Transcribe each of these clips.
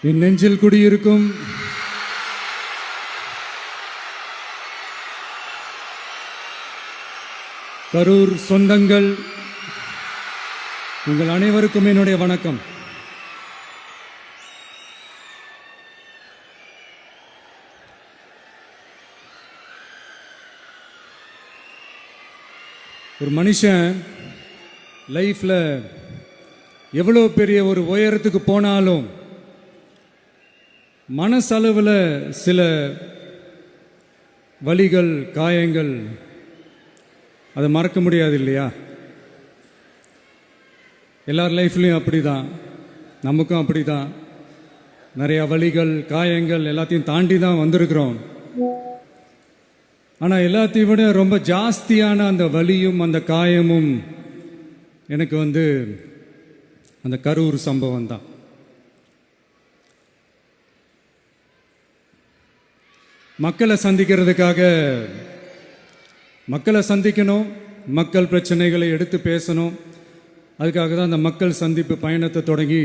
என் நெஞ்சில் குடியிருக்கும் கரூர் சொந்தங்கள், உங்கள் அனைவருக்கும் என்னுடைய வணக்கம். ஒரு மனுஷன் லைஃப்ல எவ்வளோ பெரிய ஒரு உயரத்துக்கு போனாலும் மனசளவில் சில வலிகள், காயங்கள் அதை மறக்க முடியாது இல்லையா? எல்லார் லைஃப்லையும் அப்படி தான், நமக்கும் அப்படி தான். நிறையா வலிகள், காயங்கள் எல்லாத்தையும் தாண்டி தான் வந்திருக்கிறோம். ஆனால் எல்லாத்தையும் விட ரொம்ப ஜாஸ்தியான அந்த வலியும் அந்த காயமும் எனக்கு அந்த கரூர் சம்பவம் தான். மக்களை சந்திக்கணும், மக்கள் பிரச்சனைகளை எடுத்து பேசணும். அதுக்காக தான் அந்த மக்கள் சந்திப்பு பயணத்தை தொடங்கி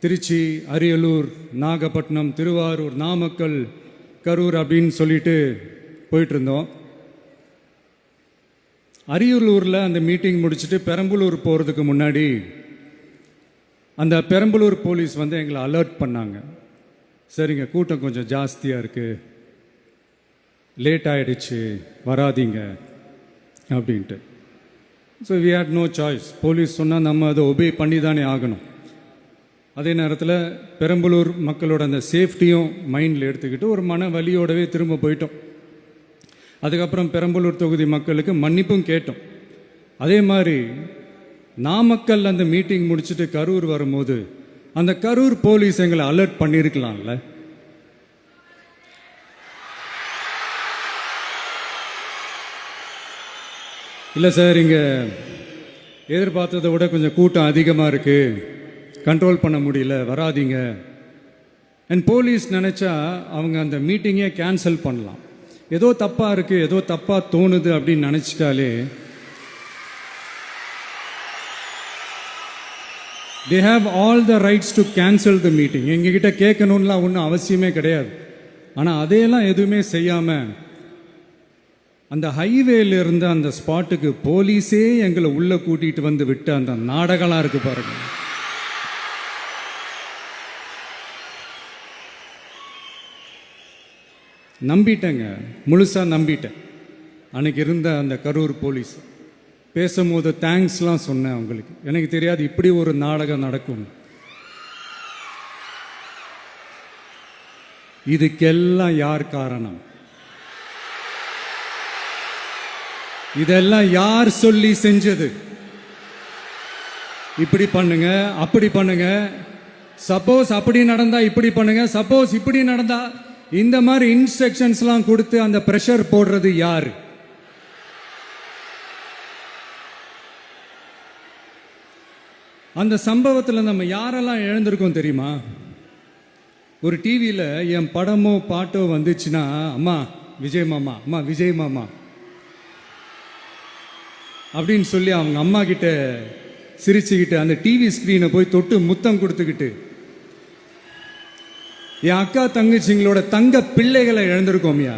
திருச்சி, அரியலூர், நாகப்பட்டினம், திருவாரூர், நாமக்கல், கரூர் அப்படின்னு சொல்லிட்டு போயிட்டு இருந்தோம். அரியலூரில் அந்த மீட்டிங் முடிச்சுட்டு பெரம்பலூர் போகிறதுக்கு முன்னாடி அந்த பெரம்பலூர் போலீஸ் எங்களை அலர்ட் பண்ணாங்க. சரிங்க, கூட்டம் கொஞ்சம் ஜாஸ்தியாக இருக்குது, லேட் ஆகிடுச்சு, வராதிங்க அப்படின்ட்டு. So we had no choice. Police சொன்னால் நம்ம அதை ஒபே பண்ணி தானே ஆகணும். அதே நேரத்தில் பெரம்பலூர் மக்களோட அந்த சேஃப்டியும் மைண்டில் எடுத்துக்கிட்டு ஒரு மன வலியோடவே திரும்ப போயிட்டோம். அதுக்கப்புறம் பெரம்பலூர் தொகுதி மக்களுக்கு மன்னிப்பும் கேட்டோம். அதே மாதிரி நாமக்கல் அந்த மீட்டிங் முடிச்சுட்டு கரூர் வரும்போது அந்த கரூர் போலீஸ் எங்களை அலர்ட் பண்ணியிருக்கலாம்ல. இல்லை சார், இங்கே எதிர்பார்த்ததை விட கொஞ்சம் கூட்டம் அதிகமாக இருக்குது, கண்ட்ரோல் பண்ண முடியல, வராதிங்க. அண்ட் போலீஸ் நினச்சா அவங்க அந்த மீட்டிங்கே கேன்சல் பண்ணலாம். ஏதோ தப்பாக இருக்குது, ஏதோ தப்பாக தோணுது அப்படின்னு நினச்சிட்டாலே they have all the rights to cancel the meeting. எங்ககிட்ட கேட்கணும்லாம் ஒன்றும் அவசியமே கிடையாது. ஆனால் அதையெல்லாம் எதுவுமே செய்யாமல் அந்த ஹைவேல இருந்து அந்த ஸ்பாட்டுக்கு போலீஸே எங்களை உள்ளே கூட்டிகிட்டு வந்து விட்டு அந்த நாடகம்லாம் இருக்கு பாருங்க. நம்பிட்டேங்க, முழுசாக நம்பிட்டேன். அன்னைக்கு இருந்த அந்த கரூர் போலீஸ் பேசும்போது தேங்க்ஸ்லாம் சொன்னேன் அவங்களுக்கு. எனக்கு தெரியாது இப்படி ஒரு நாடகம் நடக்கும். இதுக்கெல்லாம் யார் காரணம்? இதெல்லாம் யார் சொல்லி செஞ்சது? இப்படி பண்ணுங்க, அப்படி பண்ணுங்க, சப்போஸ் அப்படி நடந்தா இப்படி பண்ணுங்க, சப்போஸ் இப்படி நடந்தா இந்த மாதிரி இன்ஸ்ட்ரக்ஷன்ஸ்லாம் கொடுத்து அந்த பிரஷர் போடுறது யாரு? அந்த சம்பவத்தில் நம்ம யாரெல்லாம் எழுந்திருக்கோம் தெரியுமா? ஒரு டிவியில் என் படமோ பாட்டோ வந்துச்சுன்னா, அம்மா விஜய் மாமா, அம்மா விஜய் மாமா அப்படின்னு சொல்லி அவங்க அம்மா கிட்ட சிரிச்சுக்கிட்டு அந்த டிவி ஸ்க்ரீனை போய் தொட்டு முத்தம் கொடுத்துக்கிட்டு என் அக்கா தங்கச்சிங்களோட தங்க பிள்ளைகளை இழந்திருக்கோம்யா.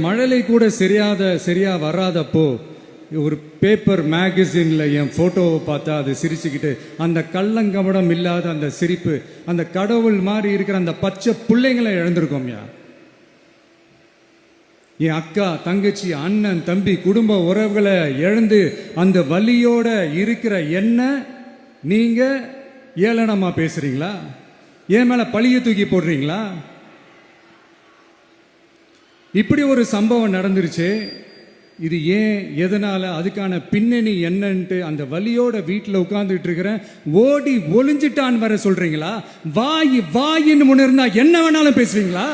மழலை கூட சரியா வராதப்போ ஒரு பேப்பர் மேகசின்ல என் போட்டோவை பார்த்தா அது சிரிச்சுக்கிட்டு அந்த கள்ளங்கபடம் இல்லாத அந்த சிரிப்பு, அந்த கடவுள் மாதிரி இருக்கிற அந்த பச்சை பிள்ளைங்களை இழந்திருக்கோம்யா. என் அக்கா தங்கச்சி, அண்ணன், தம்பி, குடும்ப உறவுகளை இழந்து அந்த வலியோட இருக்கிற என்ன நீங்க ஏளனமா பேசுறீங்களா? என் மேல பழிய தூக்கி போடுறீங்களா? இப்படி ஒரு சம்பவம் நடந்துருச்சு. இது ஏன், எதனால, அதுக்கான பின்னணி என்னன்ட்டு அந்த வலியோட வீட்டில் உட்கார்ந்துட்டு இருக்கிறேன். ஓடி ஒளிஞ்சிட்டான்னு வர சொல்றீங்களா? வாயின்னு முன்ன இருந்தா என்ன வேணாலும் பேசுவீங்களா?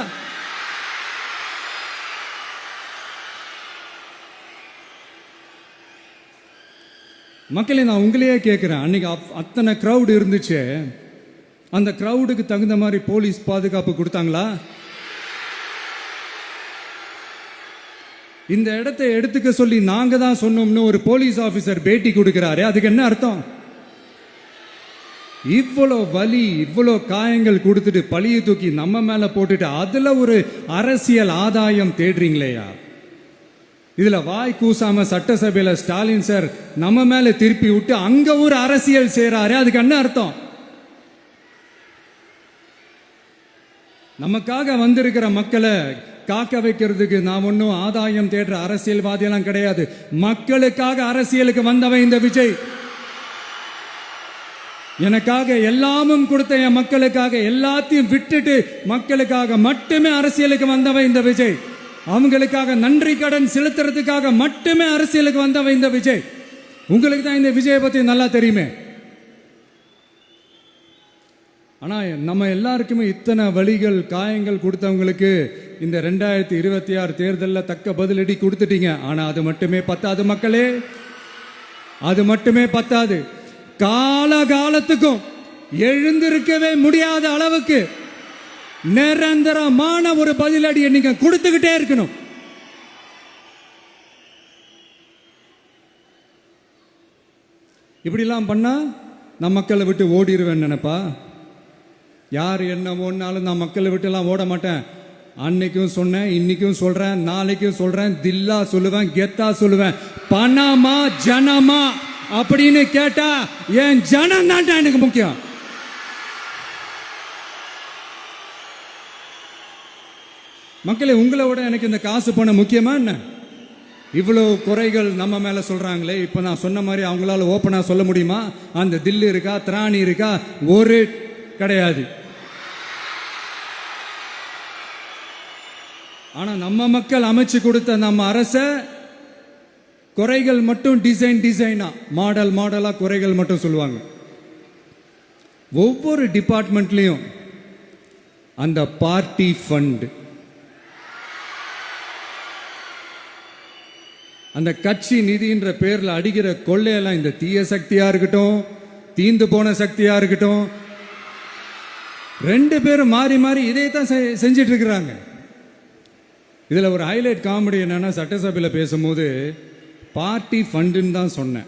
மக்களே, நான் உங்களையே கேட்குறேன். அன்னைக்கு அத்தனை க்ரௌடு இருந்துச்சு, அந்த க்ரௌடுக்கு தகுந்த மாதிரி போலீஸ் பாதுகாப்பு கொடுத்தாங்களா? இந்த இடத்தை எடுத்துக்க சொல்லி நாங்க தான் சொன்னோம்னு ஒரு போலீஸ் ஆபீசர் பேட்டி கொடுக்கிறாரு. அதுக்கு என்ன அர்த்தம்? இவ்வளோ வலி, இவ்வளோ காயங்கள் கொடுத்துட்டு பழிய தூக்கி நம்ம மேல போட்டுட்டு அதுல ஒரு அரசியல் ஆதாயம் தேடுறீங்களேயா? இதுல வாய் கூசாம சட்டசபையில ஸ்டாலின் சார் நம்ம மேல திருப்பி விட்டு அங்க ஒரு அரசியல் செய்றாரு. அதுக்கு என்ன அர்த்தம்? நமக்காக வந்திருக்கிற மக்களை காக்க வைக்கிறதுக்கு நான் ஒன்னும் ஆதாயம் தேடுற அரசியல்வாதி எல்லாம் கிடையாது. மக்களுக்காக அரசியலுக்கு வந்தவன் இந்த விஜய். எனக்காக எல்லாமும் கொடுத்த என் மக்களுக்காக எல்லாத்தையும் விட்டுட்டு மக்களுக்காக மட்டுமே அரசியலுக்கு வந்தவன் இந்த விஜய். அவங்களுக்காக நன்றி கடன் செலுத்துறதுக்காக மட்டுமே அரசியலுக்கு வந்தவன் இந்த விஜய். உங்களுக்கு தான் இந்த விஜயை பத்தி நல்லா தெரியுமே. ஆனா நம்ம எல்லாருக்குமே இத்தனை வலிகள் காயங்கள் கொடுத்தவங்களுக்கு இந்த 2026 தேர்தலில் தக்க பதிலடி கொடுத்துட்டீங்க. ஆனா அது மட்டுமே பத்தாது மக்களே, அது மட்டுமே பத்தாது. காலகாலத்துக்கும் எழுந்திருக்கவே முடியாத அளவுக்கு நிரந்தரமான ஒரு பதிலடியை நீங்க கொடுத்துக்கிட்டே இருக்கணும். இப்படிலாம் பண்ணா நான் மக்களை விட்டு ஓடிடுவேன் நினைப்பா? யார் என்ன ஓடினாலும் நான் மக்களை விட்டு எல்லாம் ஓட மாட்டேன். அன்னைக்கும் சொன்னேன், இன்னைக்கும் சொல்றேன், நாளைக்கும் சொல்றேன், தில்லா சொல்லுவேன், கெத்தா சொல்லுவேன். பணமா ஜனமா அப்படின்னு கேட்டா என் ஜனம் தான் எனக்கு முக்கியம். மக்களே, உங்களை விட எனக்கு இந்த காசு பணம் முக்கியமா என்ன? இவ்வளோ குறைகள் நம்ம மேல சொல்றாங்களே, இப்ப நான் சொன்ன மாதிரி அவங்களால ஓப்பனா சொல்ல முடியுமா? அந்த தில்லு இருக்கா, திராணி இருக்கா? ஒரு கிடையாது. ஆனா நம்ம மக்கள் அமைச்சு கொடுத்த நம்ம அரச குறைகள் மட்டும் டிசைனா மாடல் மாடலா குறைகள் மட்டும் சொல்லுவாங்க. ஒவ்வொரு டிபார்ட்மெண்ட்லயும் அந்த பார்ட்டி ஃபண்ட், அந்த கட்சி நிதின்ற பேர்ல அடிக்கிற கொள்ளையெல்லாம் இந்த தீய சக்தியா இருக்கட்டும், தீந்து போன சக்தியா இருக்கட்டும், ரெண்டு பேரும் மாறி மாறி இதே தான் செஞ்சிட்டு இருக்கிறாங்க. இதுல ஒரு ஹைலைட் காமெடி என்னன்னா, சட்டசபையில் பேசும்போது பார்ட்டி ஃபண்டுன்னு தான் சொன்னேன்.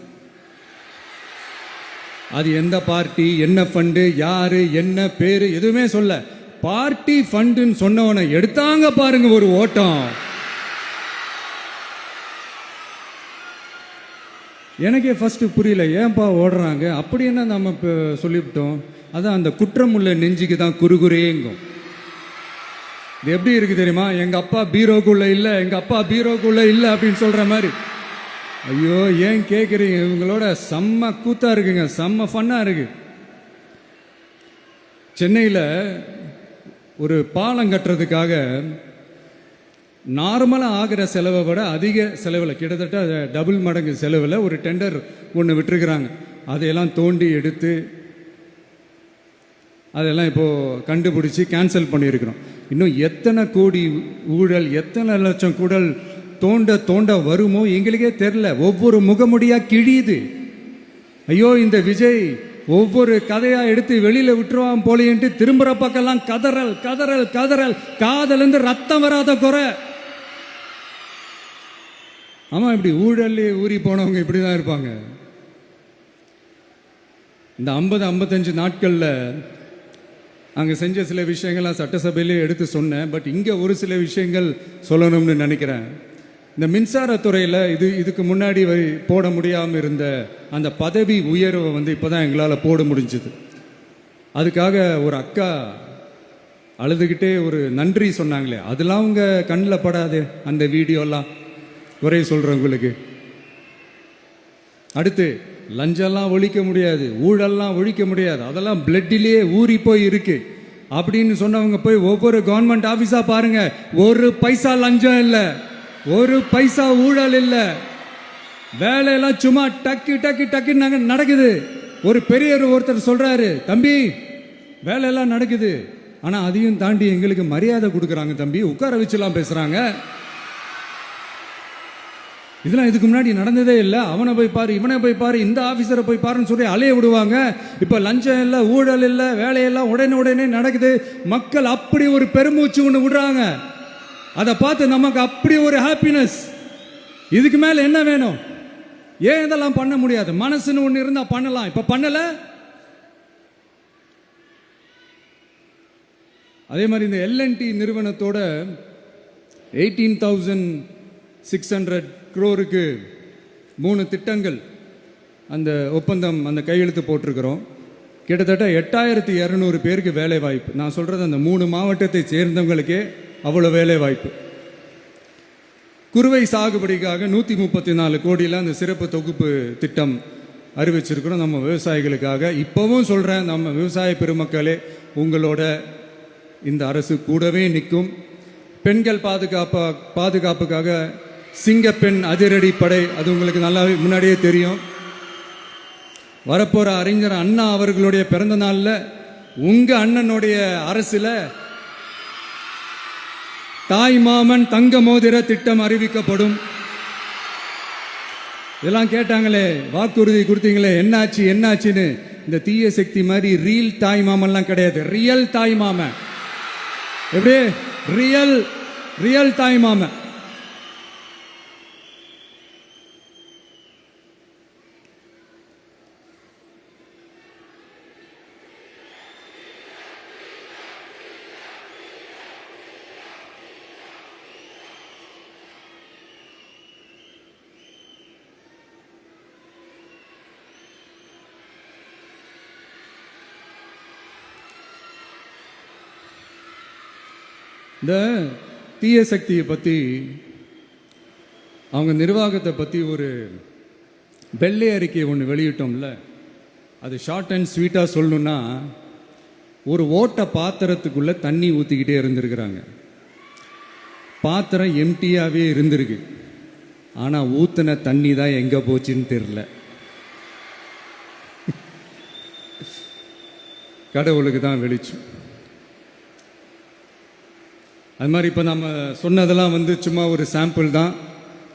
அது எந்த பார்ட்டி, என்ன ஃபண்டு, யாரு, என்ன பேரு எதுவுமே சொல்ல. பார்ட்டி ஃபண்டுன்னு சொன்னவனை எடுத்தாங்க பாருங்க ஒரு ஓட்டம். எனக்கே ஃபர்ஸ்ட் புரியல, ஏன்பா ஓடுறாங்க? அப்படி என்ன நம்ம சொல்லிவிட்டோம்? அதான் அந்த குற்றம் உள்ள நெஞ்சுக்கு தான் குறுகுறேங்கும். இது எப்படி இருக்கு தெரியுமா? எங்க அப்பா பீரோக்குள்ள இல்ல, எங்க அப்பா பீரோக்குள்ள இல்ல அப்படின்னு சொல்ற மாதிரி. ஐயோ, ஏன் கேக்குறீங்க? இவங்களோட செம்ம கூத்தா இருக்குங்க, செம்ம ஃபன்னா இருக்கு. சென்னையில் ஒரு பாலம் கட்டுறதுக்காக நார்மலாக ஆகிற செலவை விட அதிக செலவில், கிட்டத்தட்ட டபுள் மடங்கு செலவில் ஒரு டெண்டர் ஒன்று விட்டுருக்குறாங்க. அதையெல்லாம் தோண்டி எடுத்து அதெல்லாம் இப்போது கண்டுபிடிச்சி கேன்சல் பண்ணியிருக்கிறோம். இன்னும் எத்தனை கோடி ஊழல், எத்தனை லட்சம் கூடல் தோண்ட தோண்ட வருமோ எங்களுக்கே தெரில. ஒவ்வொரு முகமுடியாக கிழியுது. ஐயோ, இந்த விஜய் ஒவ்வொரு கதையாக எடுத்து வெளியில் விட்டுருவான் போலேன்ட்டு திரும்புகிற பக்கம்லாம் கதறல் கதறல் கதறல். காதலேருந்து ரத்தம் வராத குறை. ஆமாம், இப்படி ஊழல்லே ஊறி போனவங்க இப்படி தான் இருப்பாங்க. இந்த 50-55 நாட்களில் அங்கே செஞ்ச சில விஷயங்கள்லாம் சட்டசபையிலே எடுத்து சொன்னேன். பட் இங்கே ஒரு சில விஷயங்கள் சொல்லணும்னு நினைக்கிறேன். இந்த மின்சாரத்துறையில் இதுக்கு முன்னாடி போட முடியாமல் இருந்த அந்த பதவி உயர்வை இப்போ தான் எங்களால் போட முடிஞ்சுது. அதுக்காக ஒரு அக்கா அழுதுகிட்டே ஒரு நன்றி சொன்னாங்களே, அதெல்லாம் உங்கள் கண்ணில் படாது அந்த வீடியோலாம். குறை சொல்கிறவங்களுக்கு. அடுத்து லஞ்சம்லாம் ஒழிக்க முடியாது, ஊழல்லாம் ஒழிக்க முடியாது, அதெல்லாம் பிளட்டிலேயே ஊறி போய் இருக்கு அப்படின்னு சொன்னவங்க போய் ஒவ்வொரு கவர்மெண்ட் ஆஃபீஸா பாருங்க. ஒரு பைசா லஞ்சம் இல்லை, ஒரு பைசா ஊழல் இல்லை. வேலையெல்லாம் சும்மா டக்கு டக்கு டக்குன்னு நடக்குது. ஒரு பெரியவர் ஒருத்தர் சொல்றாரு, தம்பி வேலையெல்லாம் நடக்குது, ஆனா அதையும் தாண்டி எங்களுக்கு மரியாதை கொடுக்குறாங்க தம்பி, உட்கார வச்சுலாம் பேசுறாங்க. இதெல்லாம் இதுக்கு முன்னாடி நடந்ததே இல்லை. அவனை போய் பாரு, இவனை போய் பாரு, இந்த ஆபீசரை போய் பாருன்னு சொல்லி அலைய விடுவாங்க. இப்ப லஞ்சம் இல்லை, ஊழல் இல்லை, வேலையெல்லாம் உடனே நடக்குது. மக்கள் அப்படி ஒரு பெருமூச்சு ஒன்று விடுறாங்க. அதை பார்த்து நமக்கு அப்படி ஒரு ஹாப்பினஸ். இதுக்கு மேல என்ன வேணும்? ஏன் இதெல்லாம் பண்ண முடியாது? மனசுன்னு ஒன்று இருந்தா பண்ணலாம். இப்ப பண்ணல. அதே மாதிரி இந்த எல்என்டி நிறுவனத்தோட 18,600 crore-க்கு 3 திட்டங்கள் அந்த ஒப்பந்தம் அந்த கையெழுத்து போட்டிருக்கிறோம். கிட்டத்தட்ட 8,200 பேருக்கு வேலை வாய்ப்பு. நான் சொல்றது அந்த 3 மாவட்டத்தை சேர்ந்தவங்களுக்கே அவ்வளோ வேலை வாய்ப்பு. குறுவை சாகுபடிக்காக 134 கோடியில் அந்த சிறப்பு தொகுப்பு திட்டம் அறிவிச்சிருக்கிறோம் நம்ம விவசாயிகளுக்காக. இப்போவும் சொல்கிறேன், நம்ம விவசாய பெருமக்களே, உங்களோட இந்த அரசு கூடவே நிற்கும். பெண்கள் பாதுகாப்புக்காக சிங்கப்பெண் அதிரடி படை, அது உங்களுக்கு நல்லா முன்னாடியே தெரியும். வரப்போற அறிஞர் அண்ணா அவர்களுடைய பிறந்த நாளில் உங்க அண்ணனுடைய அரசுல தாய் மாமன் தங்க மோதிர திட்டம் அறிவிக்கப்படும். இதெல்லாம் கேட்டாங்களே, வாக்குறுதி கொடுத்தீங்களே, என்னாச்சு என்னாச்சுன்னு. இந்த தீய சக்தி மாதிரி ரியல் தாய் மாமன்லாம் கிடையாது, ரியல் தாய் மாமன். எப்படி ரியல் தாய் மாமன். இந்த தீய சக்தியை பற்றி, அவங்க நிர்வாகத்தை பற்றி ஒரு வெள்ளை அறிக்கை ஒன்று வெளியிட்டோம்ல, அது ஷார்ட் அண்ட் ஸ்வீட்டாக சொல்லணுன்னா, ஒரு ஓட்ட பாத்திரத்துக்குள்ளே தண்ணி ஊற்றிக்கிட்டே இருந்திருக்கிறாங்க. பாத்திரம் எம்டியாகவே இருந்திருக்கு, ஆனால் ஊற்றின தண்ணி தான் எங்கே போச்சுன்னு தெரில. கடவுளுக்கு தான் வெளிச்சம். அது மாதிரி இப்போ நம்ம சொன்னதெல்லாம் சும்மா ஒரு சாம்பிள் தான்.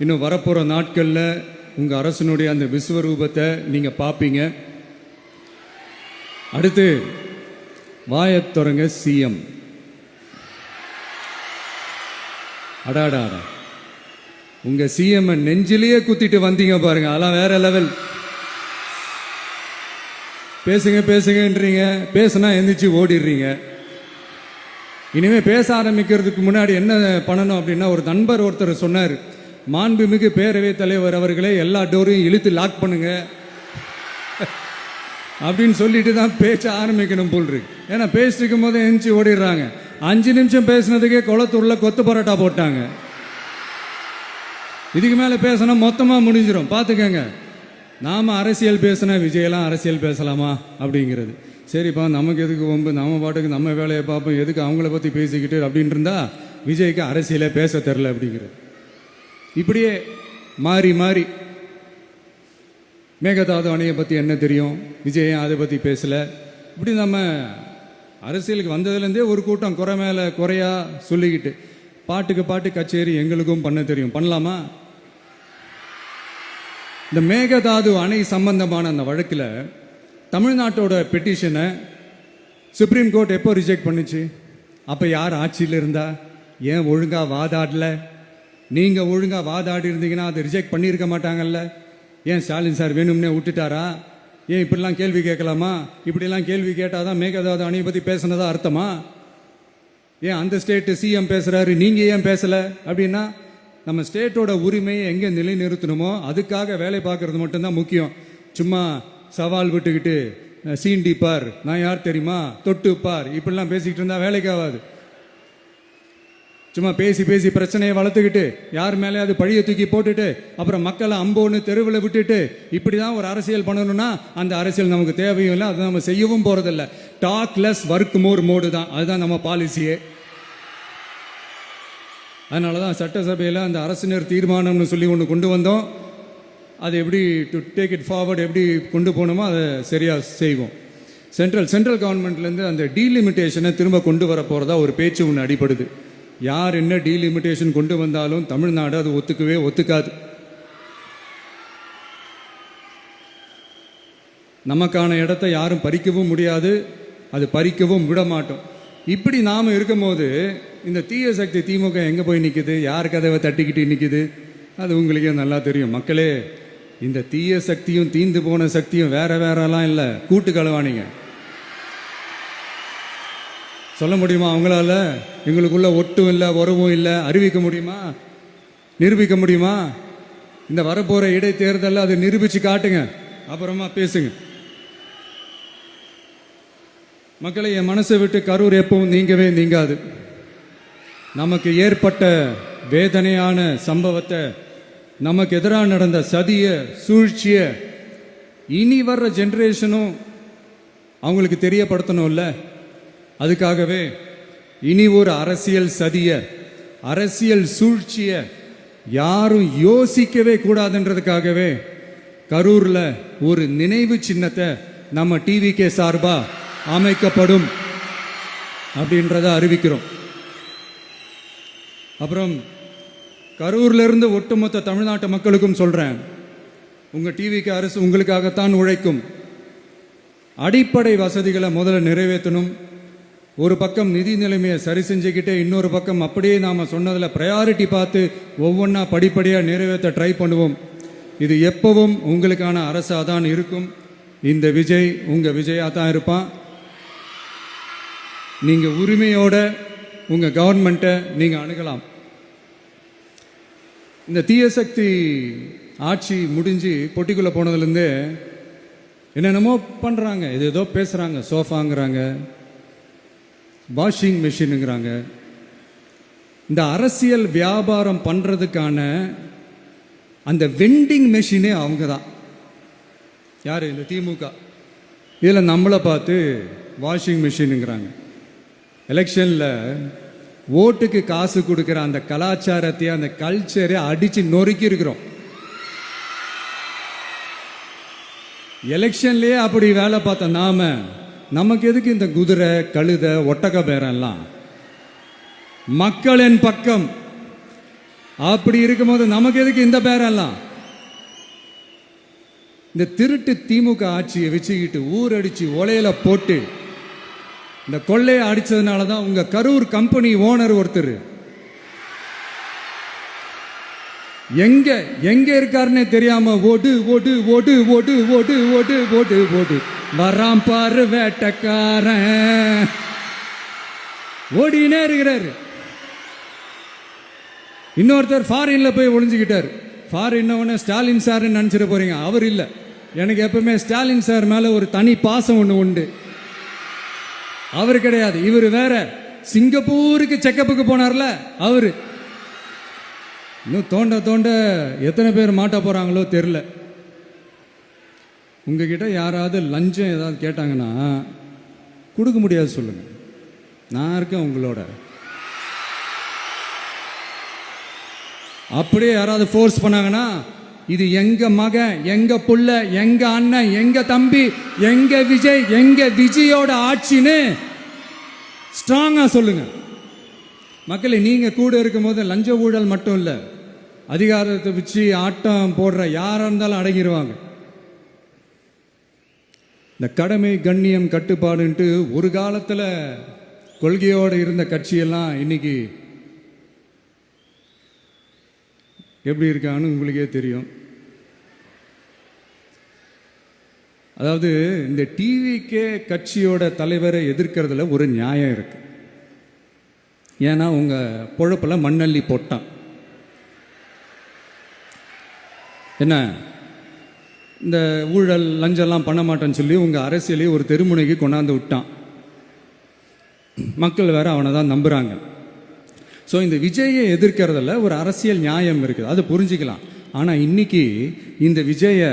இன்னும் வரப்போகிற நாட்களில் உங்கள் அரசனுடைய அந்த விஸ்வரூபத்தை நீங்கள் பார்ப்பீங்க. அடுத்து வாயத்தொடங்க சிஎம். அடாடா, உங்கள் சிஎம் நெஞ்சிலேயே குத்திட்டு வந்தீங்க பாருங்க, அதெல்லாம் வேற லெவல். பேசுங்கன்றீங்க, பேசுனா எந்திரிச்சு ஓடிடுறீங்க. இனிமே பேச ஆரம்பிக்கிறதுக்கு முன்னாடி என்ன பண்ணணும் அப்படின்னா, ஒரு நண்பர் ஒருத்தர் சொன்னார், மாண்புமிகு பேரவைத் தலைவர் அவர்களே, எல்லா டோரையும் இழுத்து லாக் பண்ணுங்க அப்படின்னு சொல்லிட்டு தான் பேச ஆரம்பிக்கணும் போல் இருக்கு. ஏன்னா பேசிட்டு இருக்கும் போது எந்திரிச்சு ஓடிடுறாங்க. 5 நிமிஷம் பேசினதுக்கே குளத்தூர்ல கொத்து பரோட்டா போட்டாங்க. இதுக்கு மேலே பேசினா மொத்தமாக முடிஞ்சிடும், பார்த்துக்கங்க. நாம அரசியல் பேசினா விஜயெல்லாம் அரசியல் பேசலாமா அப்படிங்கிறது. சரிப்பா, நமக்கு எதுக்கு வம்பு, நம்ம பாட்டுக்கு நம்ம வேலையை பார்ப்போம், எதுக்கு அவங்கள பற்றி பேசிக்கிட்டு அப்படின்னு இருந்தா விஜய்க்கு அரசியலே பேச தெரில அப்படிங்கிறது. இப்படியே மாறி மாறி மேகதாது அணையை பற்றி என்ன தெரியும், விஜய் அதை பற்றி பேசலை. இப்படி நம்ம அரசியலுக்கு வந்ததுலேருந்தே ஒரு கூட்டம் குறை மேலே குறையா சொல்லிக்கிட்டு, பாட்டுக்கு பாட்டு கச்சேரி எங்களுக்கும் பண்ண தெரியும், பண்ணலாமா? இந்த மேகதாது அணை சம்பந்தமான அந்த வழக்கில் தமிழ்நாட்டோட பெட்டிஷனை சுப்ரீம் கோர்ட் எப்போ ரிஜெக்ட் பண்ணுச்சு? அப்போ யார் ஆட்சியில் இருந்தா? ஏன் ஒழுங்கா வாதாடல? நீங்க ஒழுங்கா வாதாடி இருந்தீங்கன்னா அதை ரிஜெக்ட் பண்ணியிருக்க மாட்டாங்கல்ல. ஏன் ஸ்டாலின் சார் வேணும்னே விட்டுட்டாரா? ஏன் இப்படிலாம் கேள்வி கேட்கலாமா? இப்படிலாம் கேள்வி கேட்டாதான் மேகதாது அணையை பற்றி பேசினதா அர்த்தமா? ஏன் அந்த ஸ்டேட் சிஎம் பேசுறாரு, நீங்க ஏன் பேசல? அப்படின்னா நம்ம ஸ்டேட்டோட உரிமையை எங்கே நிலைநிறுத்தணுமோ அதுக்காக வேலை பார்க்கறது மட்டும்தான் முக்கியம். சும்மா சவால் விட்டுக்கிட்டு சீண்டி பார், நான் யார் தெரியுமா, தொட்டு பார், இப்படிலாம் பேசிக்கிட்டு இருந்தா வேலைக்கு ஆகாது. சும்மா பேசி பேசி பிரச்சனையை வளர்த்துக்கிட்டு யார் மேலே அது பழியை தூக்கி போட்டுட்டு அப்புறம் மக்களை அம்போன்னு தெருவில் விட்டுட்டு இப்படிதான் ஒரு அரசியல் பண்ணணும்னா அந்த அரசியல் நமக்கு தேவையும் இல்லை, அதை நம்ம செய்யவும் போறதில்லை. Talk less work more mode தான், அதுதான் நம்ம பாலிசியே. அதனால தான் சட்டசபையில் அந்த அரசினர் தீர்மானம்னு சொல்லி ஒன்று கொண்டு வந்தோம். அது எப்படி டு டேக் இட் ஃபார்வர்ட், எப்படி கொண்டு போகணுமோ அதை சரியாக செய்வோம். சென்ட்ரல் கவர்மெண்ட்லேருந்து அந்த டீலிமிட்டேஷனை திரும்ப கொண்டு வர போகிறதா ஒரு பேச்சு ஒன்று அடிபடுது. யார் என்ன டீலிமிட்டேஷன் கொண்டு வந்தாலும் தமிழ்நாடு அது ஒத்துக்காது. நமக்கான இடத்தை யாரும் பறிக்கவும் முடியாது, அது பறிக்கவும் விட மாட்டோம். இப்படி நாம் இருக்கும் போது இந்த தீய சக்தி திமுக எங்கே போய் நிற்குது, யார் கதவை தட்டிக்கிட்டு நிற்குது, அது உங்களுக்கே நல்லா தெரியும். மக்களே, இந்த தீய சக்தியும் தீந்து போன சக்தியும் வேற வேறலாம் இல்லை, கூட்டு களவாணிங்க. சொல்ல முடியுமா அவங்களால? எங்களுக்குள்ள ஒட்டும் இல்லை, உறவும் இல்லை, அறிவிக்க முடியுமா? நிரூபிக்க முடியுமா? இந்த வரப்போற இடைத்தேர்தலில் அதை நிரூபிச்சு காட்டுங்க, அப்புறமா பேசுங்க. மக்களை, என் மனசை விட்டு கரூர் எப்பவும் நீங்கவே நீங்காது. நமக்கு ஏற்பட்ட வேதனையான சம்பவத்தை, நமக்கு எதிராக நடந்த சதிய சூழ்ச்சிய இனி வர்ற ஜெனரேஷனும் அவங்களுக்கு தெரியப்படுத்தணும்ல. அதுக்காகவே இனி ஒரு அரசியல் சதிய, அரசியல் சூழ்ச்சிய யாரும் யோசிக்கவே கூடாதுன்றதுக்காகவே கரூர்ல ஒரு நினைவு சின்னத்தை நம்ம டிவிகே சார்பா அமைக்கப்படும் அப்படின்றத அறிவிக்கிறோம். அப்புறம் கரூர்ல இருந்து ஒட்டுமொத்த தமிழ்நாட்டு மக்களுக்கும் சொல்றேன், உங்க டிவிகே அரசு உங்களுக்காகத்தான் உழைக்கும். அடிப்படை வசதிகளை முதல்ல நிறைவேற்றணும். ஒரு பக்கம் நிதி நிலைமையை சரி செஞ்சுக்கிட்டே, இன்னொரு பக்கம் அப்படியே நாம் சொன்னதில் ப்ரையாரிட்டி பார்த்து ஒவ்வொன்றா படிப்படியாக நிறைவேற்ற ட்ரை பண்ணுவோம். இது எப்பவும் உங்களுக்கான அரசாக தான் இருக்கும். இந்த விஜய் உங்கள் விஜயாக தான் இருப்பான். நீங்கள் உரிமையோட உங்கள் கவர்மெண்ட்டை நீங்கள் அணுகலாம். இந்த தீய சக்தி ஆட்சி முடிஞ்சு பொட்டிக்குள்ளே போனதுலேருந்து என்னென்னமோ பண்ணுறாங்க, ஏதோ பேசுகிறாங்க. சோஃபாங்கிறாங்க, வாஷிங் மெஷினுங்கிறாங்க. இந்த அரசியல் வியாபாரம் பண்ணுறதுக்கான அந்த வெண்டிங் மெஷினே அவங்க தான். யார்? இந்த திமுக. இதில் நம்மளை பார்த்து வாஷிங் மெஷினுங்கிறாங்க. எலெக்ஷனில் ஓட்டுக்கு காசு கொடுக்குற அந்த கலாச்சாரத்தையே, அந்த கல்ச்சரை அடித்து நொறுக்கி இருக்கிறோம். எலெக்ஷன்லேயே அப்படி வேலை பார்த்த நமக்கு எதுக்கு இந்த குதிரை, கழுதை, ஒட்டக பேரெல்லாம்? மக்களின் பக்கம் அப்படி இருக்கும்போது நமக்கு எதுக்கு இந்த பேரெல்லாம்? இந்த திருட்டு திமுக ஆட்சியை வச்சுக்கிட்டு ஊரடிச்சு ஒலையில போட்டு இந்த கொள்ளையை அடிச்சதுனால தான் உங்க கரூர் கம்பெனி ஓனர் ஒருத்தர் எங்க எங்க இருக்காருன்னே தெரியாம ஓடு ஓடு ஓடு ஓடு ஓடு ஓடு ஓடு ஓடு வராம் பாரு வேட்டக்காரன் ஓடினே இருக்கிறாரு. இன்னொருத்தர் ஃபாரின்ல போய் ஒளிஞ்சுக்கிட்டார். ஃபாரின் ஸ்டாலின் சார் நினைச்சிட போறீங்க, அவர் இல்லை. எனக்கு எப்பவுமே ஸ்டாலின் சார் மேல ஒரு தனி பாசம் ஒன்று உண்டு. அவர் கிடையாது, இவர் வேற. சிங்கப்பூருக்கு செக்கப்புக்கு போனார்ல அவரு. இன்னும் தோண்ட தோண்ட எத்தனை பேர் மாட்ட போறாங்களோ தெரியல. உங்ககிட்ட யாராவது லஞ்சம் ஏதாவது கேட்டாங்கன்னா கொடுக்க முடியாது சொல்லுங்க, நான் இருக்கேன் உங்களோட. அப்படியே யாராவது ஃபோர்ஸ் பண்ணாங்கன்னா, இது எங்க மகன், எங்க புள்ள, எங்க அண்ணன், எங்க தம்பி, எங்க விஜய், எங்க விஜயோட ஆட்சின்னு ஸ்ட்ராங்கா சொல்லுங்க. மக்களை, நீங்க கூட இருக்கும் போது லஞ்ச ஊழல் மட்டும் இல்ல, அதிகாரத்தை வச்சு ஆட்டம் போடுற யாரா இருந்தாலும் அடங்கிடுவாங்க. இந்த கடமை, கண்ணியம், கட்டுப்பாடுன்ட்டு ஒரு காலத்துல கொள்கையோடு இருந்த கட்சியெல்லாம் இன்னைக்கு எப்படி இருக்கான்னு உங்களுக்கே தெரியும். அதாவது இந்த டிவிகே கட்சியோட தலைவரை எதிர்க்கிறதுல ஒரு நியாயம் இருக்கு. ஏன்னா உங்க பொழப்புல மண்ணள்ளி போட்டான். என்ன, இந்த ஊழல் லஞ்சம்லாம் பண்ண மாட்டேன்னு சொல்லி உங்க அரசியலையே ஒரு தெருமுனைக்கு கொண்டாந்து விட்டான். மக்கள் வேற அவனை தான் நம்புறாங்க. ஸோ இந்த விஜயை எதிர்க்கிறதுல ஒரு அரசியல் நியாயம் இருக்குது, அதை புரிஞ்சுக்கலாம். ஆனால் இன்னைக்கு இந்த விஜயை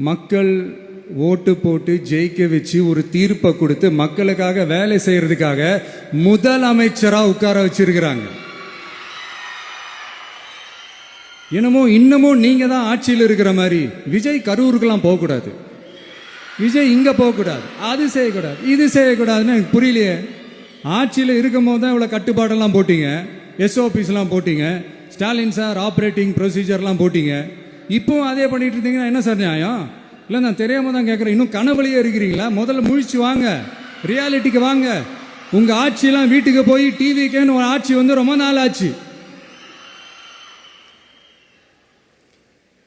மக்கள் ஓட்டு போட்டு ஜெயிக்க வச்சு ஒரு தீர்ப்பை கொடுத்து மக்களுக்காக வேலை செய்யறதுக்காக முதலமைச்சராக உட்கார வச்சிருக்கிறாங்க. இன்னமும் நீங்க தான் ஆட்சியில் இருக்கிற மாதிரி விஜய் கரூருக்கெல்லாம் போகக்கூடாது, விஜய் இங்க போகக்கூடாது, அது செய்யக்கூடாது, இது செய்யக்கூடாதுன்னு எனக்கு புரியலையே. ஆட்சியில் இருக்கும் போது தான் இவ்வளோ கட்டுப்பாடெல்லாம் போட்டீங்க, எஸ்ஓபிஸ்லாம் போட்டீங்க, ஸ்டாலின் சார் ஆப்ரேட்டிங் ப்ரொசீஜர்லாம் போட்டீங்க. இப்போவும் அதே பண்ணிட்டு இருந்தீங்கன்னா என்ன சார் நியாயம்? இல்லை, நான் தெரியாம தான் கேட்குறேன். இன்னும் கனவுலையே இருக்கிறீங்களா? முதல்ல முழிச்சு வாங்க, ரியாலிட்டிக்கு வாங்க. உங்க ஆட்சியெல்லாம் வீட்டுக்கு போய் டிவிக்குன்னு ஒரு ஆட்சி வந்து ரொம்ப நாள் ஆச்சு.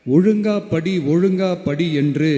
ஒழுங்கா படி என்று